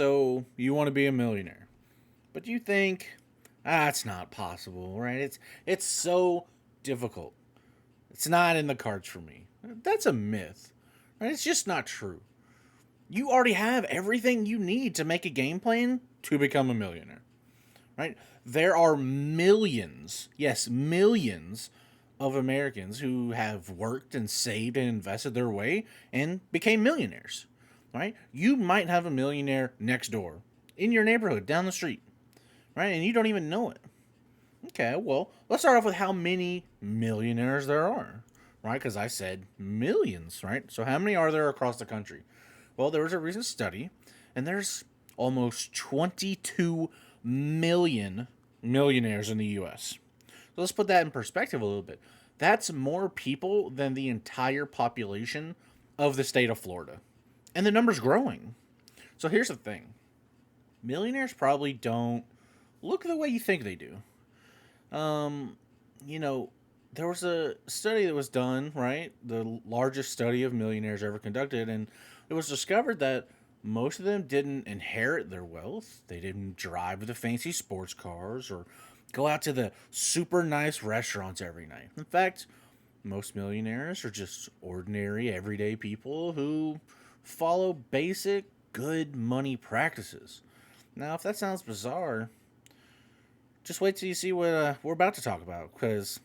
So you want to be a millionaire, but you think, it's not possible, right? It's so difficult. It's not in the cards for me. That's a myth, right? It's just not true. You already have everything you need to make a game plan to become a millionaire, right? There are millions, yes, millions of Americans who have worked and saved and invested their way and became millionaires, right? You might have a millionaire next door in your neighborhood down the street, right? And you don't even know it. Okay, well, let's start off with how many millionaires there are, right? Because I said millions, right? So how many are there across the country? Well, there was a recent study, and there's almost 22 million millionaires in the U.S. So let's put that in perspective a little bit. That's more people than the entire population of the state of Florida. And the number's growing. So here's the thing, millionaires probably don't look the way you think they do. Um, you know, there was a study that was done, right? The largest study of millionaires ever conducted, and it was discovered that most of them didn't inherit their wealth. They didn't drive the fancy sports cars or go out to the super nice restaurants every night. In fact, most millionaires are just ordinary, everyday people who follow basic, good money practices. Now, if that sounds bizarre, just wait till you see what we're about to talk about, because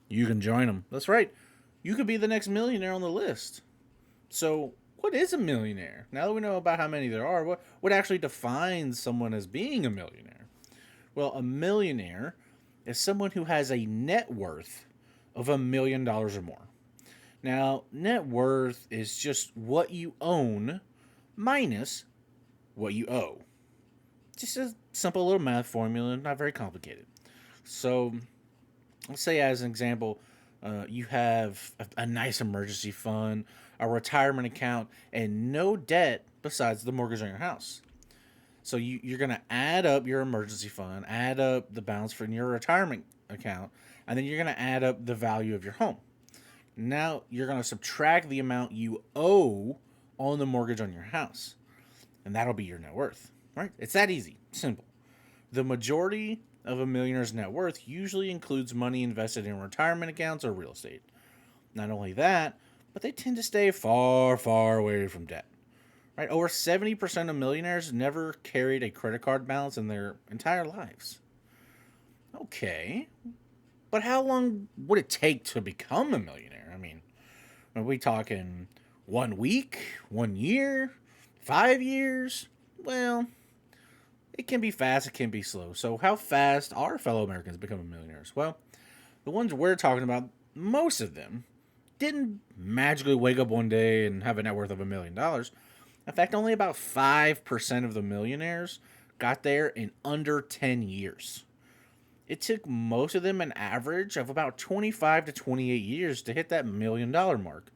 you can join them. That's right. You could be the next millionaire on the list. So, what is a millionaire? Now that we know about how many there are, what actually defines someone as being a millionaire? Well, a millionaire is someone who has a net worth of $1 million or more. Now, net worth is just what you own minus what you owe. Just a simple little math formula, not very complicated. So, let's say, as an example, you have a nice emergency fund, a retirement account, and no debt besides the mortgage on your house. So you're going to add up your emergency fund, add up the balance from your retirement account, and then you're going to add up the value of your home. Now you're going to subtract the amount you owe on the mortgage on your house, and that'll be your net worth, right? It's that easy, simple. The majority of a millionaire's net worth usually includes money invested in retirement accounts or real estate. Not only that, but they tend to stay far, far away from debt. Right? Over 70% of millionaires never carried a credit card balance in their entire lives. Okay, but how long would it take to become a millionaire? I mean, are we talking 1 week, 1 year, 5 years? Well, it can be fast, it can be slow. So, how fast are fellow Americans becoming millionaires? Well, the ones we're talking about, most of them didn't magically wake up one day and have a net worth of $1 million. In fact, only about 5% of the millionaires got there in under 10 years. It took most of them an average of about 25 to 28 years to hit that $1 million mark.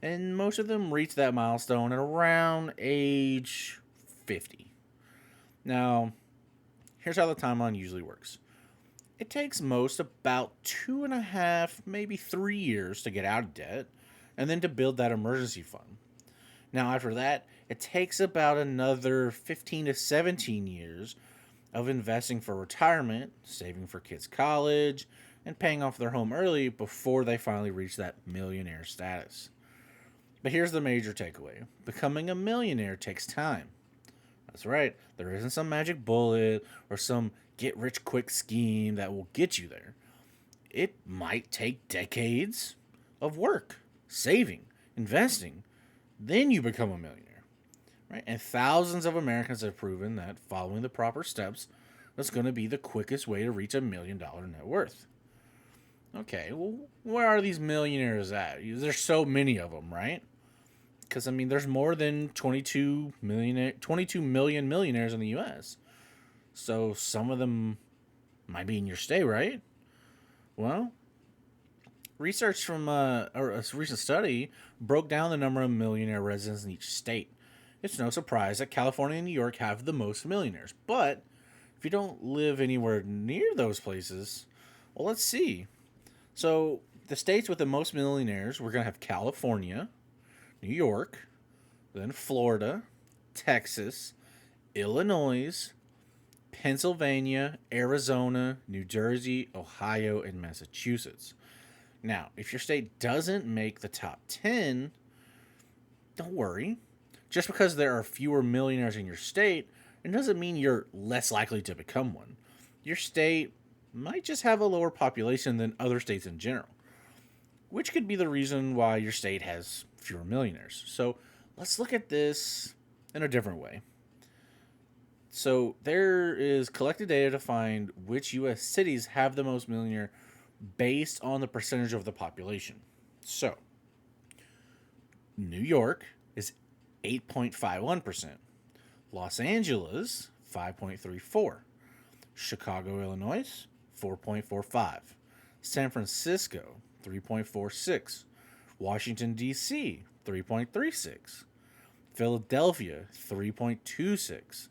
And most of them reached that milestone at around age 50. Now, here's how the timeline usually works. It takes most about 2.5, maybe 3 years to get out of debt, and then to build that emergency fund. Now, after that, it takes about another 15 to 17 years of investing for retirement, saving for kids' college, and paying off their home early before they finally reach that millionaire status. But here's the major takeaway: becoming a millionaire takes time. That's right, there isn't some magic bullet or some get rich quick scheme that will get you there. It might take decades of work, saving, investing. Then you become a millionaire, right? And thousands of Americans have proven that following the proper steps is going to be the quickest way to reach $1 million net worth. Okay, well, where are these millionaires at? There's so many of them, right? Because, I mean, there's more than 22 million millionaires in the U.S. So some of them might be in your state, right? Well, research from a recent study broke down the number of millionaire residents in each state. It's no surprise that California and New York have the most millionaires. But if you don't live anywhere near those places, well, let's see. So the states with the most millionaires, we're going to have California, New York, then Florida, Texas, Illinois, Pennsylvania, Arizona, New Jersey, Ohio, and Massachusetts. Now, if your state doesn't make the top 10, don't worry. Just because there are fewer millionaires in your state, it doesn't mean you're less likely to become one. Your state might just have a lower population than other states in general, which could be the reason why your state has fewer millionaires. So let's look at this in a different way. So there is collected data to find which U.S. cities have the most millionaire based on the percentage of the population. So New York is 8.51%, Los Angeles 5.34%, Chicago, Illinois 4.45%, San Francisco 3.46%, Washington, D.C. 3.36%, Philadelphia 3.26%,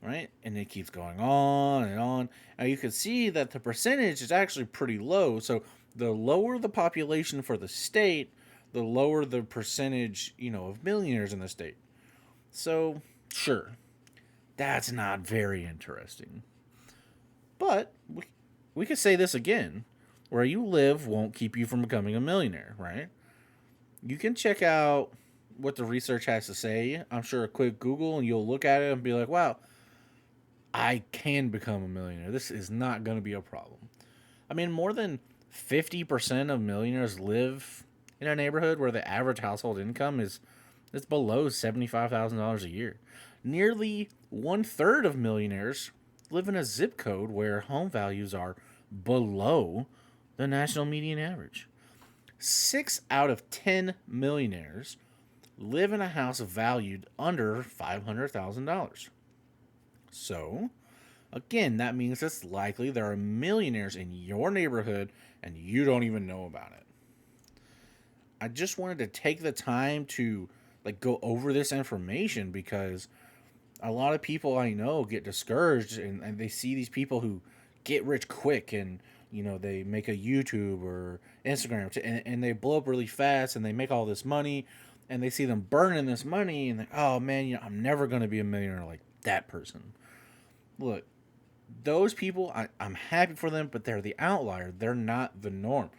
right? And it keeps going on and on. Now you can see that the percentage is actually pretty low. So the lower the population for the state, the lower the percentage, of millionaires in the state. So, sure, that's not very interesting. But we could say this again. Where you live won't keep you from becoming a millionaire, right? You can check out what the research has to say. I'm sure a quick Google and you'll look at it and be like, wow, I can become a millionaire. This is not going to be a problem. I mean, more than 50% of millionaires live in a neighborhood where the average household income is below $75,000 a year. Nearly 1/3 of millionaires live in a zip code where home values are below the national median average. 6 out of 10 millionaires live in a house valued under $500,000. So, again, that means it's likely there are millionaires in your neighborhood and you don't even know about it. I just wanted to take the time to go over this information because a lot of people I know get discouraged and they see these people who get rich quick and they make a YouTube or Instagram and they blow up really fast and they make all this money and they see them burning this money and oh man, I'm never going to be a millionaire like that person. Look, those people, I'm happy for them, but they're the outlier. They're not the norm.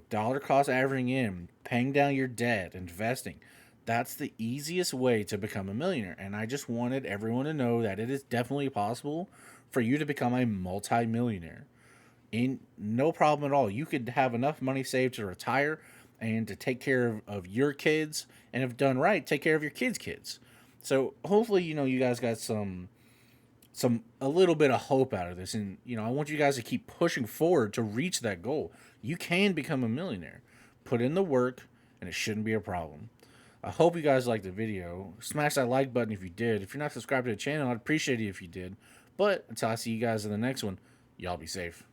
Dollar cost averaging in, paying down your debt, investing. That's the easiest way to become a millionaire. And I just wanted everyone to know that it is definitely possible for you to become a multi-millionaire. In no problem at all. You could have enough money saved to retire and to take care of your kids, and if done right, take care of your kids' kids. So hopefully, you guys got a little bit of hope out of this, and I want you guys to keep pushing forward to reach that goal. You can become a millionaire. Put in the work, and it shouldn't be a problem. I hope you guys liked the video. Smash that like button if you did. If you're not subscribed to the channel, I'd appreciate it if you did. But until I see you guys in the next one, y'all be safe.